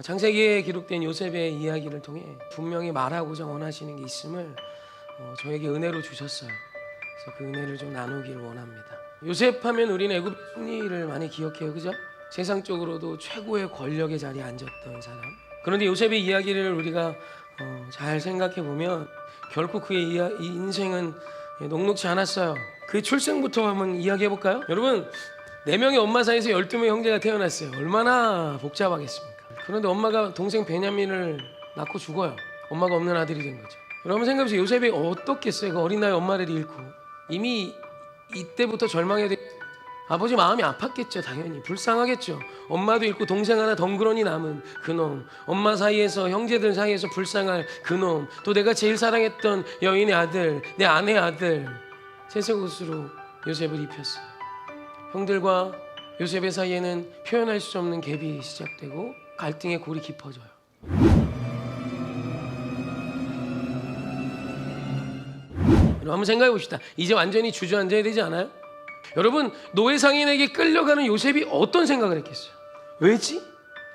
창세기에 기록된 요셉의 이야기를 통해 분명히 말하고자 원하시는 게 있음을 저에게 은혜로 주셨어요. 그래서 그 은혜를 좀 나누기를 원합니다. 요셉 하면 우리는 애굽 총리를 많이 기억해요, 그죠? 세상적으로도 최고의 권력의 자리에 앉았던 사람. 그런데 요셉의 이야기를 우리가 잘 생각해 보면 결코 그의 이 인생은 녹록지 않았어요. 그의 출생부터 한번 이야기해 볼까요? 여러분, 4명의 엄마 사이에서 12명의 형제가 태어났어요. 얼마나 복잡하겠습니까? 그런데 엄마가 동생 베냐민을 낳고 죽어요. 엄마가 없는 아들이 된 거죠. 여러분 생각해보세요. 요셉이 어떻겠어요? 그 어린 나이 엄마를 잃고 이미 이때부터 절망해야 돼. 아버지 마음이 아팠겠죠. 당연히 불쌍하겠죠. 엄마도 잃고 동생 하나 덩그러니 남은 그놈, 엄마 사이에서 형제들 사이에서 불쌍할 그놈, 또 내가 제일 사랑했던 여인의 아들, 내 아내의 아들, 채색옷으로 요셉을 입혔어요. 형들과 요셉의 사이에는 표현할 수 없는 갭이 시작되고 갈등의 골이 깊어져요. 여러분 한번 생각해 봅시다. 이제 완전히 주저앉아야 되지 않아요? 여러분, 노예 상인에게 끌려가는 요셉이 어떤 생각을 했겠어요? 왜지?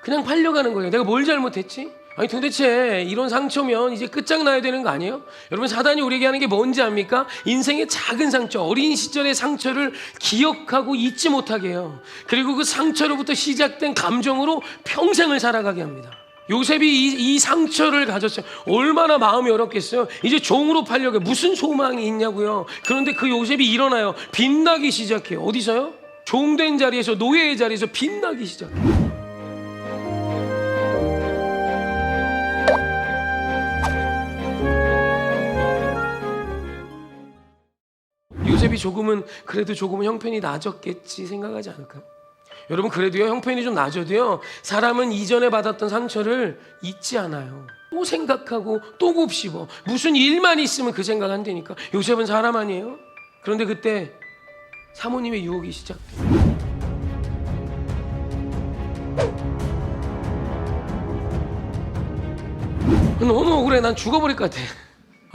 그냥 팔려가는 거예요. 내가 뭘 잘못했지? 아니 도대체 이런 상처면 이제 끝장나야 되는 거 아니에요? 여러분, 사단이 우리에게 하는 게 뭔지 압니까? 인생의 작은 상처, 어린 시절의 상처를 기억하고 잊지 못하게 해요. 그리고 그 상처로부터 시작된 감정으로 평생을 살아가게 합니다. 요셉이 이 상처를 가졌어요. 얼마나 마음이 어렵겠어요. 이제 종으로 팔려고 무슨 소망이 있냐고요. 그런데 그 요셉이 일어나요. 빛나기 시작해요. 어디서요? 종된 자리에서, 노예의 자리에서 빛나기 시작해요. 요셉이 그래도 조금은 형편이 나아졌겠지 생각하지 않을까요? 여러분, 그래도요, 형편이 좀 나아져도요, 사람은 이전에 받았던 상처를 잊지 않아요. 또 생각하고 또 곱씹어. 무슨 일만 있으면 그 생각 한다니까. 요셉은 사람 아니에요? 그런데 그때 사모님의 유혹이 시작돼요. 너무 억울해. 난 죽어버릴 것 같아.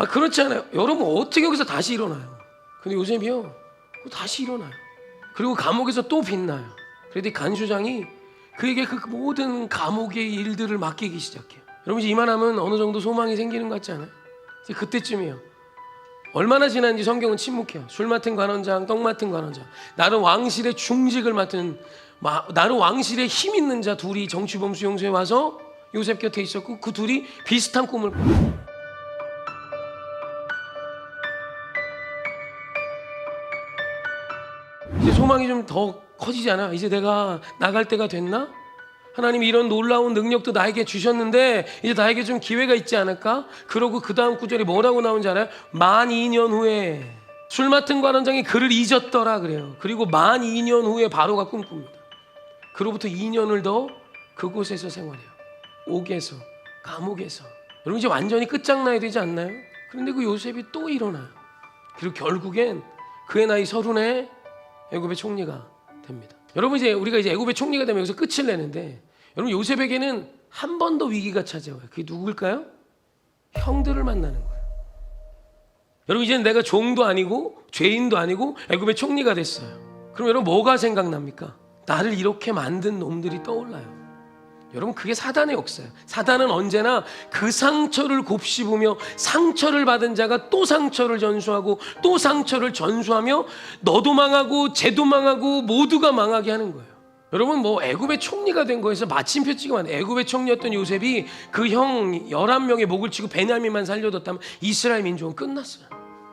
그렇지 않아요? 여러분, 어떻게 여기서 다시 일어나요? 근데 요셉이요, 다시 일어나요. 그리고 감옥에서 또 빛나요. 그런데 간수장이 그에게 그 모든 감옥의 일들을 맡기기 시작해요. 여러분, 이만하면 어느 정도 소망이 생기는 것 같지 않아요? 이제 그때쯤이에요. 얼마나 지났는지 성경은 침묵해요. 술 맡은 관원장, 떡 맡은 관원장, 나는 왕실의 중직을 맡은, 나는 왕실의 힘 있는 자 둘이 정치범 수용소에 와서 요셉 곁에 있었고, 그 둘이 비슷한 꿈을 꿔요. 이제 소망이 좀 더 커지지 않아? 이제 내가 나갈 때가 됐나? 하나님이 이런 놀라운 능력도 나에게 주셨는데 이제 나에게 좀 기회가 있지 않을까? 그러고 그 다음 구절이 뭐라고 나오는지 알아요? 만 2년 후에 술 맡은 관원장이 그를 잊었더라 그래요. 그리고 만 2년 후에 바로가 꿈꿉니다. 그로부터 2년을 더 그곳에서 생활해요. 옥에서, 감옥에서. 여러분, 이제 완전히 끝장나야 되지 않나요? 그런데 그 요셉이 또 일어나요. 그리고 결국엔 그의 나이 30에 애굽의 총리가 됩니다. 여러분, 우리가 이제 애굽의 총리가 되면 여기서 끝을 내는데, 여러분, 요셉에게는 한 번 더 위기가 찾아와요. 그게 누굴까요? 형들을 만나는 거예요. 여러분, 이제는 내가 종도 아니고 죄인도 아니고 애굽의 총리가 됐어요. 그럼 여러분, 뭐가 생각납니까? 나를 이렇게 만든 놈들이 떠올라요. 여러분, 그게 사단의 역사예요. 사단은 언제나 그 상처를 곱씹으며 상처를 받은 자가 또 상처를 전수하고 또 상처를 전수하며 너도 망하고 쟤도 망하고 모두가 망하게 하는 거예요. 여러분, 애굽의 총리가 된 거에서 마침표 찍으면 애굽의 총리였던 요셉이 그 형 11명의 목을 치고 베냐민만 살려뒀다면 이스라엘 민족은 끝났어요.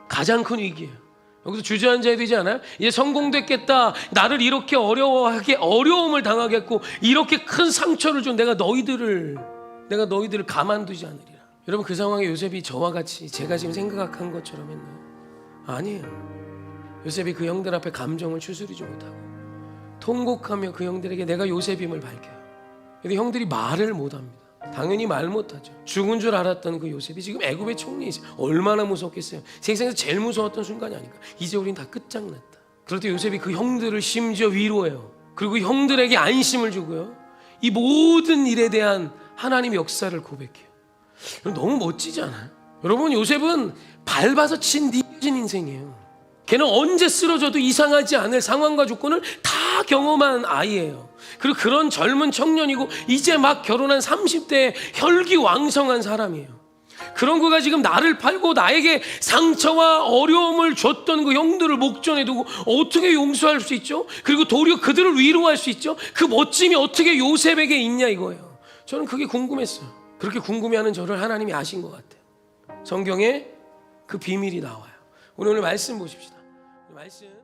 가장 큰 위기예요. 여기서 주저앉아야 되지 않아요? 이제 성공됐겠다. 나를 이렇게 어려움을 당하겠고 이렇게 큰 상처를 준 내가 너희들을 가만두지 않으리라. 여러분, 그 상황에 요셉이 저와 같이 제가 지금 생각한 것처럼 했나요? 아니에요. 요셉이 그 형들 앞에 감정을 추스리지 못하고 통곡하며 그 형들에게 내가 요셉임을 밝혀요. 근데 형들이 말을 못합니다. 당연히 말 못하죠. 죽은 줄 알았던 그 요셉이 지금 애굽의 총리이죠. 얼마나 무섭겠어요. 세상에서 제일 무서웠던 순간이 아닐까. 이제 우린 다 끝장났다. 그럴 때 요셉이 그 형들을 심지어 위로해요. 그리고 형들에게 안심을 주고요, 이 모든 일에 대한 하나님의 역사를 고백해요. 너무 멋지지 않아요? 여러분, 요셉은 밟아서 친 인생이에요. 걔는 언제 쓰러져도 이상하지 않을 상황과 조건을 다 다 경험한 아이예요. 그리고 그런 젊은 청년이고 이제 막 결혼한 30대에 혈기왕성한 사람이에요. 그런 그가 지금 나를 팔고 나에게 상처와 어려움을 줬던 그 형들을 목전에 두고 어떻게 용서할 수 있죠? 그리고 도리어 그들을 위로할 수 있죠? 그 멋짐이 어떻게 요셉에게 있냐 이거예요. 저는 그게 궁금했어요. 그렇게 궁금해하는 저를 하나님이 아신 것 같아요. 성경에 그 비밀이 나와요. 오늘 말씀 보십시다. 말씀